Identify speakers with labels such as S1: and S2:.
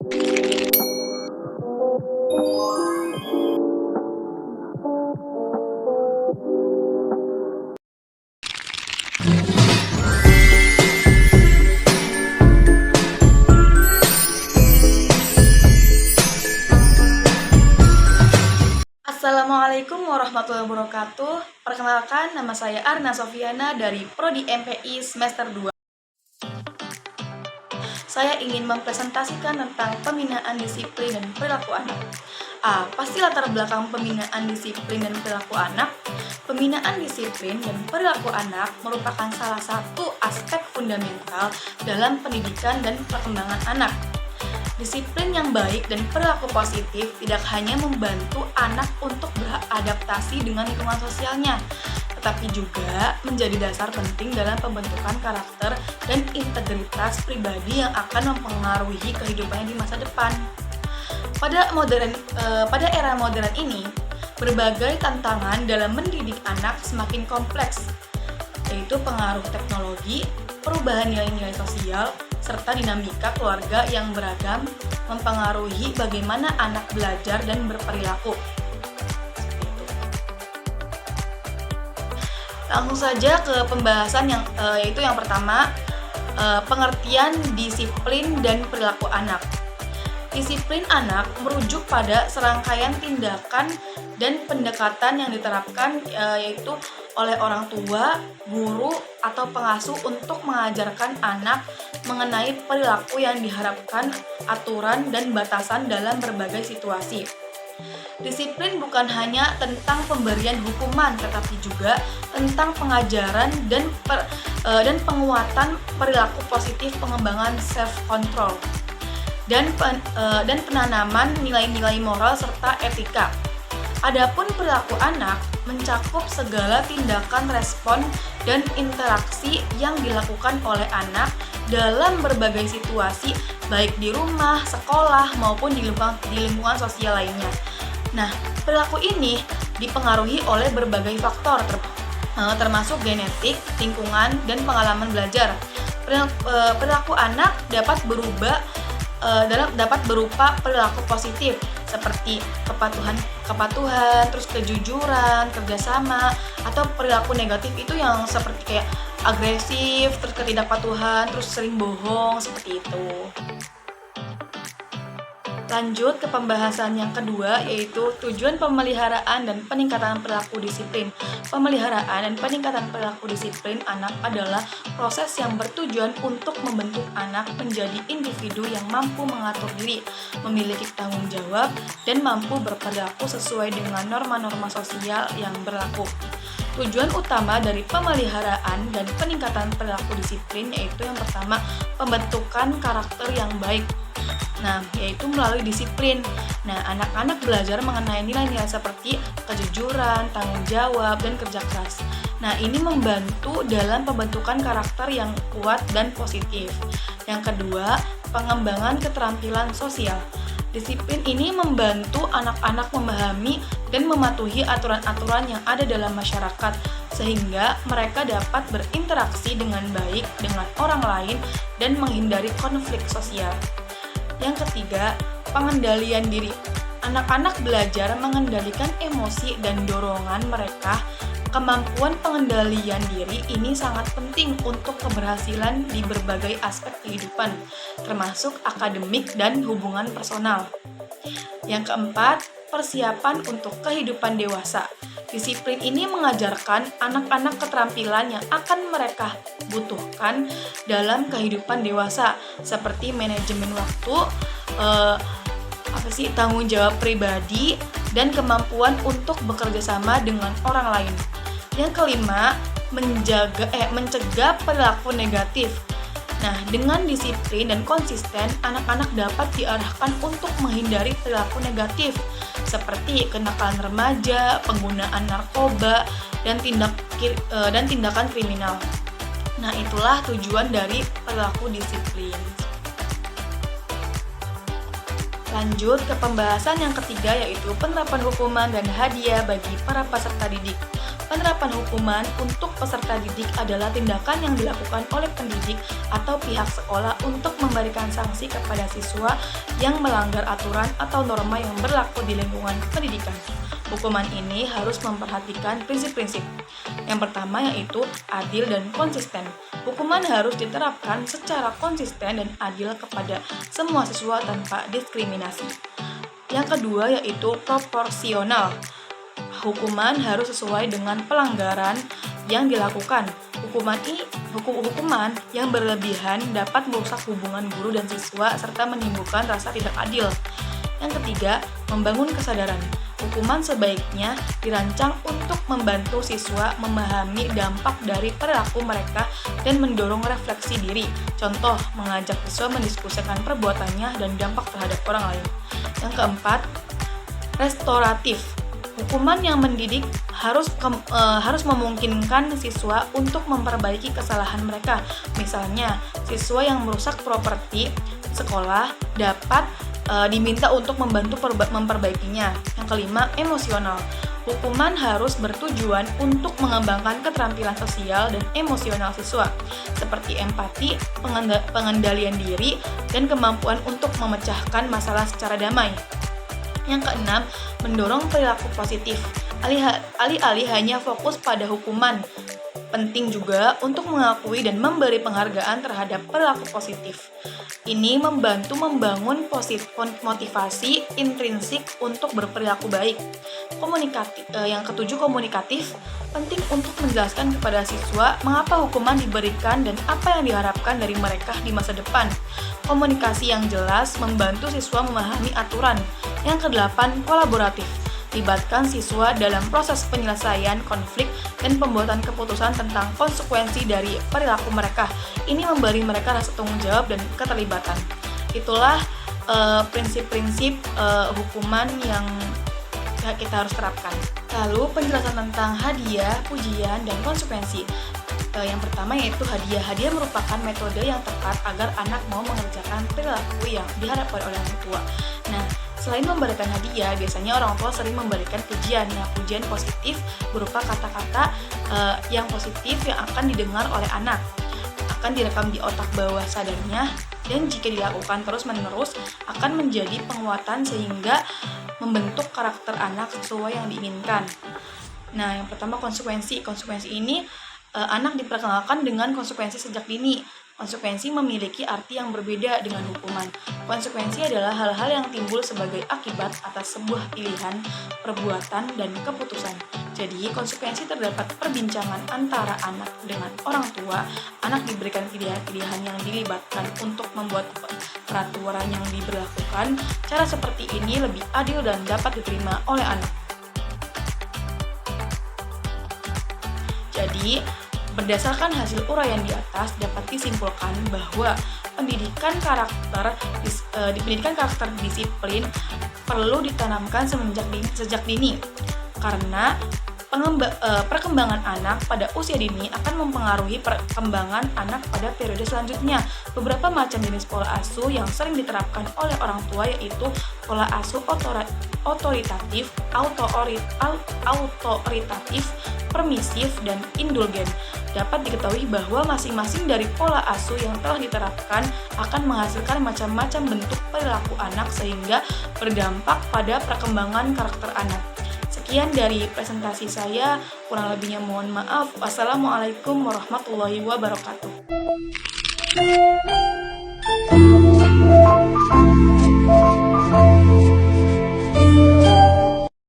S1: Assalamualaikum warahmatullahi wabarakatuh. Perkenalkan, nama saya Arna Sofiana dari Prodi MPI semester 2. Saya ingin mempresentasikan tentang pembinaan disiplin dan perilaku anak. Apa sih latar belakang pembinaan disiplin dan perilaku anak? Pembinaan disiplin dan perilaku anak merupakan salah satu aspek fundamental dalam pendidikan dan perkembangan anak. Disiplin yang baik dan perilaku positif tidak hanya membantu anak untuk beradaptasi dengan lingkungan sosialnya, tetapi juga menjadi dasar penting dalam pembentukan karakter dan integritas pribadi yang akan mempengaruhi kehidupannya di masa depan. Pada era modern ini, berbagai tantangan dalam mendidik anak semakin kompleks, yaitu pengaruh teknologi, perubahan nilai-nilai sosial, serta dinamika keluarga yang beragam mempengaruhi bagaimana anak belajar dan berperilaku. Langsung saja ke pembahasan yaitu yang pertama, pengertian disiplin dan perilaku anak. Disiplin anak merujuk pada serangkaian tindakan dan pendekatan yang diterapkan yaitu oleh orang tua, guru, atau pengasuh untuk mengajarkan anak mengenai perilaku yang diharapkan, aturan, dan batasan dalam berbagai situasi. Disiplin bukan hanya tentang pemberian hukuman, tetapi juga tentang pengajaran dan penguatan perilaku positif, pengembangan self-control, dan penanaman nilai-nilai moral serta etika. Adapun perilaku anak mencakup segala tindakan, respon, dan interaksi yang dilakukan oleh anak dalam berbagai situasi, baik di rumah, sekolah, maupun di lingkungan sosial lainnya. Nah, perilaku ini dipengaruhi oleh berbagai faktor, termasuk genetik, lingkungan, dan pengalaman belajar. Perilaku anak dapat berupa perilaku positif seperti kepatuhan, terus kejujuran, kerjasama, atau perilaku negatif itu yang seperti kayak agresif, terus ketidakpatuhan, terus sering bohong, seperti itu. Lanjut ke pembahasan yang kedua, yaitu tujuan pemeliharaan dan peningkatan perilaku disiplin. Pemeliharaan dan peningkatan perilaku disiplin anak adalah proses yang bertujuan untuk membentuk anak menjadi individu yang mampu mengatur diri, memiliki tanggung jawab, dan mampu berperilaku sesuai dengan norma-norma sosial yang berlaku. Tujuan utama dari pemeliharaan dan peningkatan perilaku disiplin yaitu yang pertama, pembentukan karakter yang baik. Nah, yaitu melalui disiplin. Nah, anak-anak belajar mengenai nilai-nilai seperti kejujuran, tanggung jawab, dan kerja keras. Nah, ini membantu dalam pembentukan karakter yang kuat dan positif. Yang kedua, pengembangan keterampilan sosial. Disiplin ini membantu anak-anak memahami dan mematuhi aturan-aturan yang ada dalam masyarakat, sehingga mereka dapat berinteraksi dengan baik dengan orang lain dan menghindari konflik sosial. Yang ketiga, pengendalian diri. Anak-anak belajar mengendalikan emosi dan dorongan mereka. Kemampuan pengendalian diri ini sangat penting untuk keberhasilan di berbagai aspek kehidupan, termasuk akademik dan hubungan personal. Yang keempat, persiapan untuk kehidupan dewasa. Disiplin ini mengajarkan anak-anak keterampilan yang akan mereka butuhkan dalam kehidupan dewasa, seperti manajemen waktu, tanggung jawab pribadi, dan kemampuan untuk bekerja sama dengan orang lain. Yang kelima, mencegah perilaku negatif. Nah, dengan disiplin dan konsisten, anak-anak dapat diarahkan untuk menghindari perilaku negatif seperti kenakalan remaja, penggunaan narkoba, dan tindakan kriminal. Nah, itulah tujuan dari perilaku disiplin. Lanjut ke pembahasan yang ketiga, yaitu penerapan hukuman dan hadiah bagi para peserta didik. Penerapan hukuman untuk peserta didik adalah tindakan yang dilakukan oleh pendidik atau pihak sekolah untuk memberikan sanksi kepada siswa yang melanggar aturan atau norma yang berlaku di lingkungan pendidikan. Hukuman ini harus memperhatikan prinsip-prinsip. Yang pertama yaitu adil dan konsisten. Hukuman harus diterapkan secara konsisten dan adil kepada semua siswa tanpa diskriminasi. Yang kedua yaitu proporsional. Hukuman harus sesuai dengan pelanggaran yang dilakukan. Hukuman yang berlebihan dapat merusak hubungan guru dan siswa serta menimbulkan rasa tidak adil. Yang ketiga, membangun kesadaran. Hukuman sebaiknya dirancang untuk membantu siswa memahami dampak dari perilaku mereka dan mendorong refleksi diri. Contoh, mengajak siswa mendiskusikan perbuatannya dan dampak terhadap orang lain. Yang keempat, restoratif. Hukuman yang mendidik harus memungkinkan siswa untuk memperbaiki kesalahan mereka. Misalnya, siswa yang merusak properti sekolah dapat diminta untuk membantu memperbaikinya. Yang kelima, emosional. Hukuman harus bertujuan untuk mengembangkan keterampilan sosial dan emosional siswa, seperti empati, pengendalian diri, dan kemampuan untuk memecahkan masalah secara damai. Yang keenam, mendorong perilaku positif. Alih-alih hanya fokus pada hukuman, penting juga untuk mengakui dan memberi penghargaan terhadap perilaku positif. Ini membantu membangun motivasi intrinsik untuk berperilaku baik. Yang ketujuh, komunikatif. Penting untuk menjelaskan kepada siswa mengapa hukuman diberikan dan apa yang diharapkan dari mereka di masa depan. Komunikasi yang jelas membantu siswa memahami aturan. Yang kedelapan, kolaboratif. Libatkan siswa dalam proses penyelesaian konflik dan pembuatan keputusan tentang konsekuensi dari perilaku mereka. Ini memberi mereka rasa tanggung jawab dan keterlibatan. Itulah prinsip-prinsip hukuman yang kita harus terapkan. Lalu penjelasan tentang hadiah, pujian, dan konsekuensi. Yang pertama yaitu hadiah. Hadiah merupakan metode yang tepat agar anak mau mengerjakan perilaku yang diharapkan oleh orang tua. Nah, selain memberikan hadiah, biasanya orang tua sering memberikan pujian. Nah, pujian positif berupa kata-kata yang positif yang akan didengar oleh anak, akan direkam di otak bawah sadarnya, dan jika dilakukan terus-menerus akan menjadi penguatan sehingga membentuk karakter anak sesuai yang diinginkan. Nah, yang pertama konsekuensi. Konsekuensi ini anak diperkenalkan dengan konsekuensi sejak dini. Konsekuensi memiliki arti yang berbeda dengan hukuman. Konsekuensi adalah hal-hal yang timbul sebagai akibat atas sebuah pilihan, perbuatan, dan keputusan. Jadi, konsekuensi terdapat perbincangan antara anak dengan orang tua. Anak diberikan pilihan-pilihan yang dilibatkan untuk membuat peraturan yang diberlakukan. Cara seperti ini lebih adil dan dapat diterima oleh anak. Jadi, berdasarkan hasil uraian di atas, dapat disimpulkan bahwa pendidikan karakter disiplin perlu ditanamkan sejak dini, karena perkembangan anak pada usia dini akan mempengaruhi perkembangan anak pada periode selanjutnya. Beberapa macam jenis pola asuh yang sering diterapkan oleh orang tua yaitu pola asuh otoritatif, autoritatif, permisif, dan indulgen. Dapat diketahui bahwa masing-masing dari pola asuh yang telah diterapkan akan menghasilkan macam-macam bentuk perilaku anak sehingga berdampak pada perkembangan karakter anak. Sekian dari presentasi saya, kurang lebihnya mohon maaf. Wassalamualaikum warahmatullahi wabarakatuh.